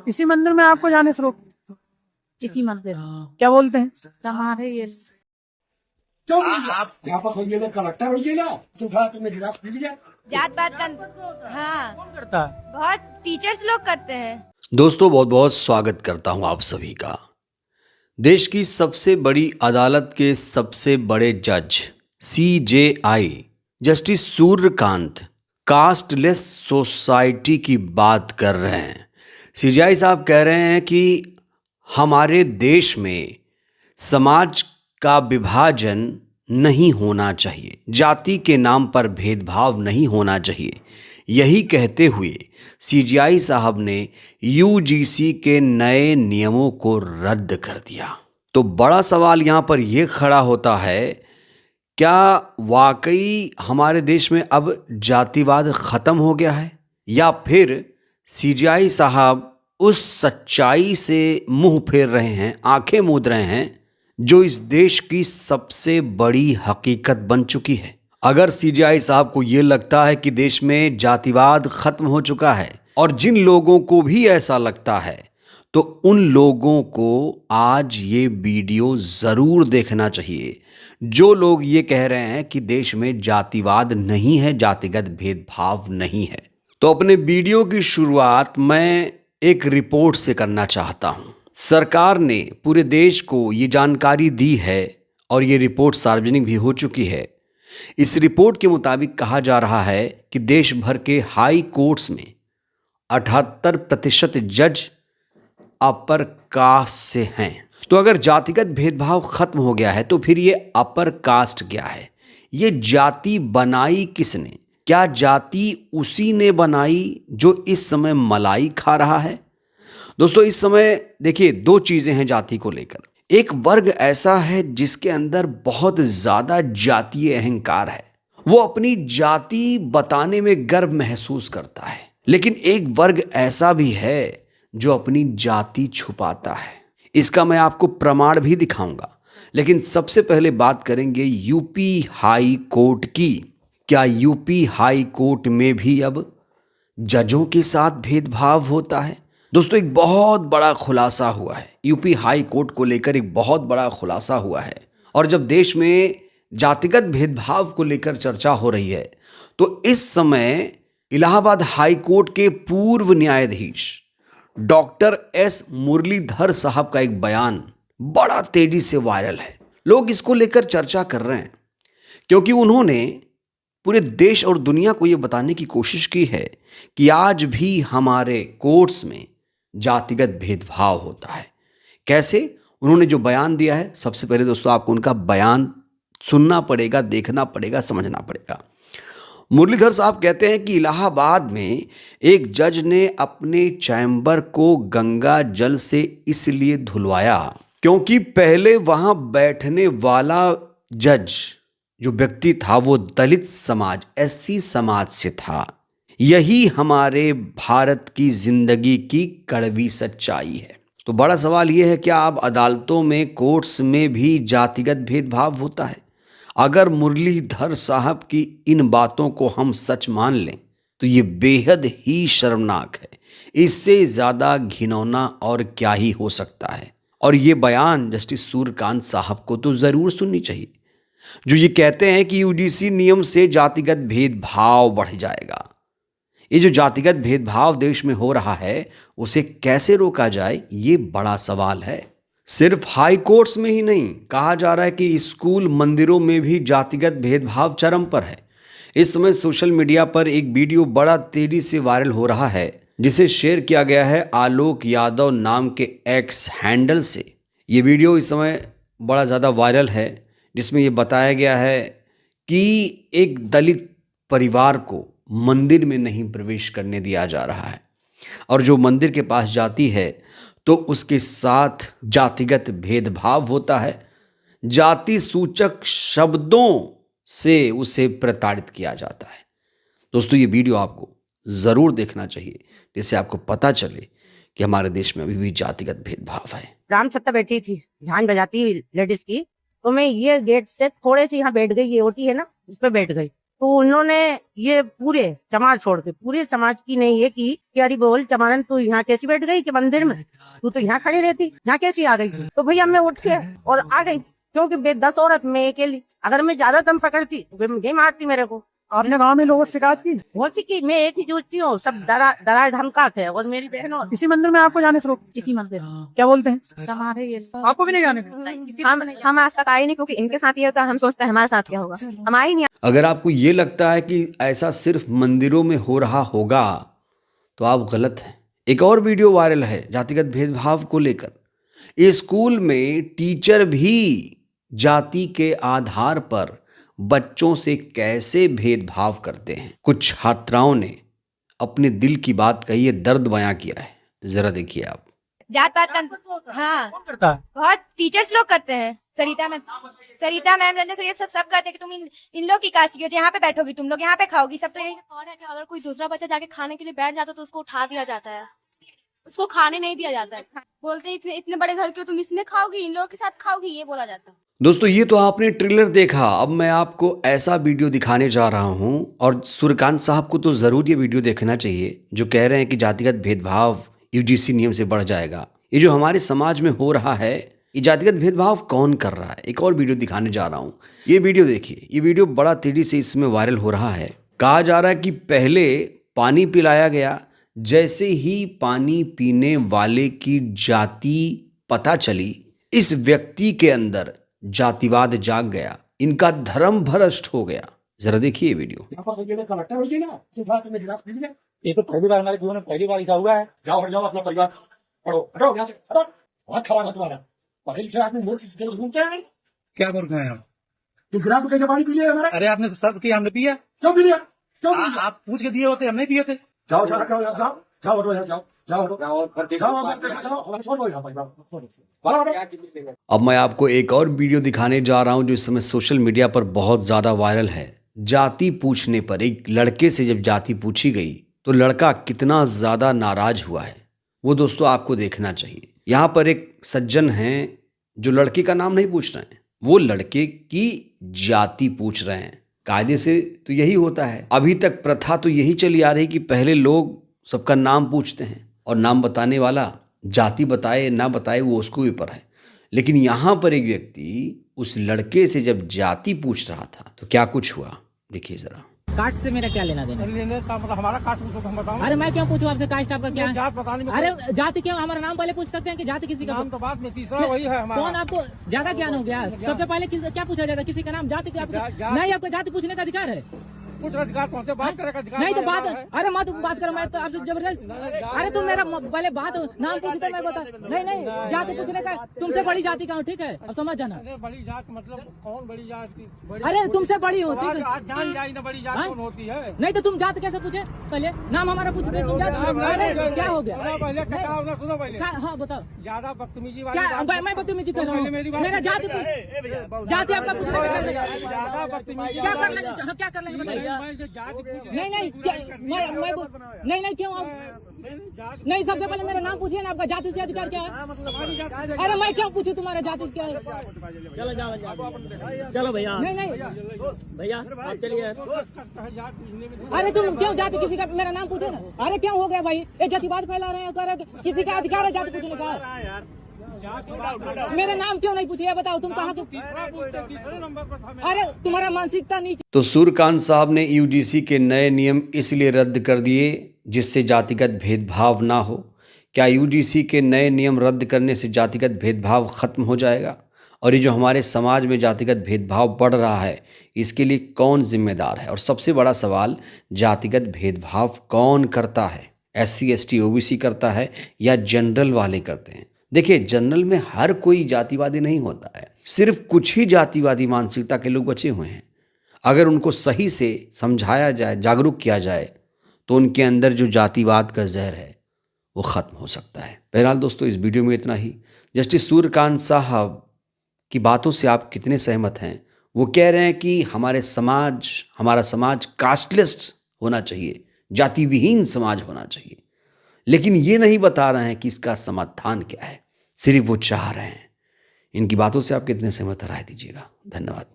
इसी मंदिर में आपको जाने से रोक? इसी मंदिर क्या बोलते हैं? हमारे ये क्यों? आप यहाँ पर होइए ना, कलेक्टर होइए ना, सुखा तुमने गिलास पी लिया। जात पात का हाँ कौन करता है? बहुत टीचर्स लोग करते हैं। दोस्तों बहुत बहुत स्वागत करता हूं आप सभी का। देश की सबसे बड़ी अदालत के सबसे बड़े जज CJI justice Suryakant casteless society की बात कर रहे हैं। CJI साहब कह रहे हैं कि हमारे देश में समाज का विभाजन नहीं होना चाहिए, जाति के नाम पर भेदभाव नहीं होना चाहिए। यही कहते हुए CJI साहब ने UGC के नए नियमों को रद्द कर दिया। तो बड़ा सवाल यहाँ पर यह खड़ा होता है, क्या वाकई हमारे देश में अब जातिवाद खत्म हो गया है, या फिर CJI साहब उस सच्चाई से मुंह फेर रहे हैं, आंखें मूंद रहे हैं, जो इस देश की सबसे बड़ी हकीकत बन चुकी है। अगर CJI साहब को ये लगता है कि देश में जातिवाद खत्म हो चुका है, और जिन लोगों को भी ऐसा लगता है, तो उन लोगों को आज ये वीडियो ज़रूर देखना चाहिए। जो लोग ये कह रहे हैं कि देश में जातिवाद नहीं है, जातिगत भेदभाव नहीं है। तो अपने वीडियो की शुरुआत मैं एक रिपोर्ट से करना चाहता हूँ। सरकार ने पूरे देश को ये जानकारी दी है और ये रिपोर्ट सार्वजनिक भी हो चुकी है। इस रिपोर्ट के मुताबिक कहा जा रहा है कि देश भर के हाई कोर्ट्स में 78% जज अपर कास्ट से हैं। तो अगर जातिगत भेदभाव खत्म हो गया है, तो फिर ये अपर कास्ट क्या है? ये जाति बनाई किसने? क्या जाति उसी ने बनाई जो इस समय मलाई खा रहा है? दोस्तों इस समय देखिए, दो चीजें हैं जाति को लेकर। एक वर्ग ऐसा है जिसके अंदर बहुत ज्यादा जातीय अहंकार है, वो अपनी जाति बताने में गर्व महसूस करता है। लेकिन एक वर्ग ऐसा भी है जो अपनी जाति छुपाता है। इसका मैं आपको प्रमाण भी दिखाऊंगा। लेकिन सबसे पहले बात करेंगे यूपी हाई कोर्ट की। क्या यूपी हाई कोर्ट में भी अब जजों के साथ भेदभाव होता है? दोस्तों एक बहुत बड़ा खुलासा हुआ है, यूपी हाई कोर्ट को लेकर एक बहुत बड़ा खुलासा हुआ है। और जब देश में जातिगत भेदभाव को लेकर चर्चा हो रही है, तो इस समय इलाहाबाद हाई कोर्ट के पूर्व न्यायाधीश डॉक्टर S मुरलीधर साहब का एक बयान बड़ा तेजी से वायरल है। लोग इसको लेकर चर्चा कर रहे हैं क्योंकि उन्होंने पूरे देश और दुनिया को ये बताने की कोशिश की है कि आज भी हमारे कोर्ट्स में जातिगत भेदभाव होता है। कैसे? उन्होंने जो बयान दिया है, सबसे पहले दोस्तों आपको उनका बयान सुनना पड़ेगा, देखना पड़ेगा, समझना पड़ेगा। मुरलीधर साहब कहते हैं कि इलाहाबाद में एक जज ने अपने चैम्बर को गंगा जल से इसलिए धुलवाया क्योंकि पहले वहां बैठने वाला जज जो व्यक्ति था वो दलित समाज, SC समाज से था। यही हमारे भारत की जिंदगी की कड़वी सच्चाई है। तो बड़ा सवाल यह है, क्या अब अदालतों में, कोर्ट्स में भी जातिगत भेदभाव होता है? अगर मुरलीधर साहब की इन बातों को हम सच मान लें तो ये बेहद ही शर्मनाक है। इससे ज़्यादा घिनौना और क्या ही हो सकता है। और ये बयान जस्टिस सूर्यकांत साहब को तो ज़रूर सुननी चाहिए, जो ये कहते हैं कि UGC नियम से जातिगत भेदभाव बढ़ जाएगा। ये जो जातिगत भेदभाव देश में हो रहा है, उसे कैसे रोका जाए, ये बड़ा सवाल है। सिर्फ हाई कोर्ट्स में ही नहीं, कहा जा रहा है कि स्कूल, मंदिरों में भी जातिगत भेदभाव चरम पर है। इस समय सोशल मीडिया पर एक वीडियो बड़ा तेजी से वायरल हो रहा है, जिसे शेयर किया गया है आलोक यादव नाम के X हैंडल से। ये वीडियो इस समय बड़ा ज़्यादा वायरल है, जिसमें ये बताया गया है कि एक दलित परिवार को मंदिर में नहीं प्रवेश करने दिया जा रहा है, और जो मंदिर के पास जाती है तो उसके साथ जातिगत भेदभाव होता है। जाति सूचक शब्दों से उसे प्रताड़ित किया जाता है। दोस्तों ये वीडियो आपको ज़रूर देखना चाहिए, जिससे आपको पता चले कि हमारे देश में अभी भी जातिगत भेदभाव है। राम सत्ता बैठी थी, झांझ बजाती लेडीज की, तो मैं ये गेट से थोड़े से यहाँ बैठ गई, ये ओटी है ना, उस पर बैठ गई। तो उन्होंने ये पूरे समाज छोड़ के पूरे समाज की ने ये की कि अरे बोल चमारन तू यहाँ कैसी बैठ गई कि मंदिर में, तू तो यहाँ खड़ी रहती, यहाँ कैसी आ गई? तो भैया मैं उठ के और आ गई, क्योंकि 10 औरत मैं अकेली, अगर मैं ज्यादा दम पकड़ती तो वे मुझे मारती मेरे को। आपने गांव में लोगों से शिकायत की? बहुत सी की, मैं एक ही जूझती हूँ, सब डरा धमका थे और मेरी बहन और इसी मंदिर में आपको जाने से रोक? किसी मंदिर क्या बोलते हैं? हमारे ये आपको भी नहीं जाने का? हम आज तक आए नहीं, क्योंकि इनके साथ ये होता है, हम सोचते हैं हमारे साथ क्या होगा, हम आए ही नहीं। अगर आपको ये लगता है कि ऐसा सिर्फ मंदिरों में हो रहा होगा तो आप गलत हैं। एक और वीडियो वायरल है जातिगत भेदभाव को लेकर। इस स्कूल में टीचर भी जाति के आधार पर बच्चों से कैसे भेदभाव करते हैं। कुछ छात्राओं ने अपने दिल की बात कही है, दर्द बयां किया है, जरा देखिए आप। जात पात का हाँ कौन करता है? बहुत टीचर्स लोग करते हैं। सरिता मैम रंजना सर सब कहते हैं कि तुम इन लोग की कास्ट की हो, यहाँ पे बैठोगी, तुम लोग यहाँ पे खाओगी, सब तो यही। और है कि अगर कोई दूसरा बच्चा जाके खाने के लिए बैठ जाता है तो उसको उठा दिया जाता है, उसको खाने नहीं दिया जाता है। बोलते हैं इतने बड़े घर के हो, तुम इसमें खाओगी, इन लोगों के साथ खाओगी, ये बोला जाता है। दोस्तों ये तो आपने ट्रेलर देखा, अब मैं आपको ऐसा वीडियो दिखाने जा रहा हूं और सूर्यकांत साहब को तो ज़रूर ये वीडियो देखना चाहिए जो कह रहे हैं कि जातिगत भेदभाव यूजीसी नियम से बढ़ जाएगा। ये जो हमारे समाज में हो रहा है, ये जातिगत भेदभाव कौन कर रहा है? एक और वीडियो दिखाने जा रहा हूँ, ये वीडियो देखिए। ये वीडियो बड़ा तेजी से इसमें वायरल हो रहा है। कहा जा रहा है कि पहले पानी पिलाया गया, जैसे ही पानी पीने वाले की जाति पता चली, इस व्यक्ति के अंदर जातिवाद जाग गया, इनका धर्म भ्रष्ट हो गया। जरा देखिए वीडियो। यहाँ पर तो ये कलेक्टर हो गया ना, सिर्फ तुमने गिलास पी लिया। ये तो पहली बार हमारे जीवन में पहली बार ऐसा हुआ है। जाओ हट जाओ, अपना परिवार पढ़ो, हटो यहाँ से, हटो। बहुत खराब है तुम्हारा, पढ़े लिखे आदमी मूर्ख किसी तरह घूमते हैं। क्या मूर्ख हैं हम? तुम गिलास में कैसे पानी पी लिया हमारा? अरे आपने सब किया, हमने पिया। क्यों पी लिया? क्यों पी लिया? आप पूछ के दिए होते, हम नहीं पिए थे। जाओ जाओ जाओ जाओ जाओ जाओ हटो यहाँ से, जाओ जाओ हटो जाओ, छोड़ो यहाँ पर। अब मैं आपको एक और वीडियो दिखाने जा रहा हूं जो इस समय सोशल मीडिया पर बहुत ज़्यादा वायरल है। जाति पूछने पर एक लड़के से जब जाति पूछी गई तो लड़का कितना ज़्यादा नाराज हुआ है, वो दोस्तों आपको देखना चाहिए। यहाँ पर एक सज्जन हैं जो लड़के का नाम नहीं पूछ रहे हैं, वो लड़के की जाति पूछ रहे हैं। कायदे से तो यही होता है, अभी तक प्रथा तो यही चली आ रही कि पहले लोग सबका नाम पूछते हैं और नाम बताने वाला जाति बताए ना बताए वो उसको ऊपर है। लेकिन यहाँ पर एक व्यक्ति उस लड़के से जब जाति पूछ रहा था तो क्या कुछ हुआ, देखिए जरा। कास्ट से मेरा क्या लेना देना? लेने का मतलब हमारा कास्ट पूछो तो हम बताओ। अरे मैं क्यों पूछूं आपसे कास्ट आपका क्या है? जात बताने में अरे जाति क्यों? हमारा नाम पहले पूछ सकते हैं कि जाति किसी का? नाम तो बात नहीं, तीसरा वही है हमारा। कौन आपको ज्यादा ज्ञान हो गया? सबसे पहले क्या पूछा जाता है? किसी का नाम, जाति? नहीं, आपको जाति पूछने का अधिकार है। कुछ अधिकार पहुंचे, बात करे का अधिकार नहीं तो बात, अरे मत बात करो, मैं तो आपसे जबरदस्त। अरे तुम मेरा पहले बात नाम पूछी तो मैं बता। नहीं जाति पूछने का, तुमसे बड़ी जाति का हूँ, ठीक है, अब समझ जाना। बड़ी जात मतलब कौन बड़ी जात की? अरे तुमसे बड़ी हो, ठीक है, जान जाए ना बड़ी जात कौन होती है। नहीं तो तुम जात कैसे पूछे? पहले नाम हमारा पूछ रहे, तुम जात क्या हो गया? पहले सुनो पहले। हाँ बताओ। ज्यादा बदतमीजी क्या? मैं बदतमीजी कर रहा हूँ? मेरा जाति आपका पूछने का ज्यादा बदतमीजी क्या कर लेंगे? क्या कर लेंगे बताइए? नहीं क्यों आप नहीं? सबसे पहले मेरा नाम पूछिए ना, आपका जाति से अधिकार क्या है? अरे मैं क्यों पूछूं तुम्हारा जाति क्या है? चलो भैया। नहीं भैया आप चलिए। अरे तुम क्यों जाति किसी का मेरा नाम पूछे ना? अरे क्यों हो गया भाई, ये जातिवाद फैला रहे हैं, किसी का अधिकार है जाति पूछने का? मेरा नाम क्यों नहीं पूछे, बताओ तुम कहाँ के? अरे तुम्हारा मानसिकता नीचे। तो सूर्यकांत साहब ने यूजीसी के नए नियम इसलिए रद्द कर दिए जिससे जातिगत भेदभाव ना हो। क्या यूजीसी के नए नियम रद्द करने से जातिगत भेदभाव खत्म हो जाएगा? और ये जो हमारे समाज में जातिगत भेदभाव बढ़ रहा है, इसके लिए कौन जिम्मेदार है? और सबसे बड़ा सवाल, जातिगत भेदभाव कौन करता है? SC ST OBC करता है या जनरल वाले करते हैं? देखिए, जनरल में हर कोई जातिवादी नहीं होता है, सिर्फ कुछ ही जातिवादी मानसिकता के लोग बचे हुए हैं। अगर उनको सही से समझाया जाए, जागरूक किया जाए, तो उनके अंदर जो जातिवाद का जहर है वो ख़त्म हो सकता है। बहरहाल दोस्तों, इस वीडियो में इतना ही। जस्टिस सूर्यकांत साहब की बातों से आप कितने सहमत हैं? वो कह रहे हैं कि हमारा समाज कास्टलेस होना चाहिए, जाति विहीन समाज होना चाहिए, लेकिन ये नहीं बता रहे हैं कि इसका समाधान क्या है, सिर्फ वो चाह रहे हैं। इनकी बातों से आप कितने सहमत, राय दीजिएगा। धन्यवाद।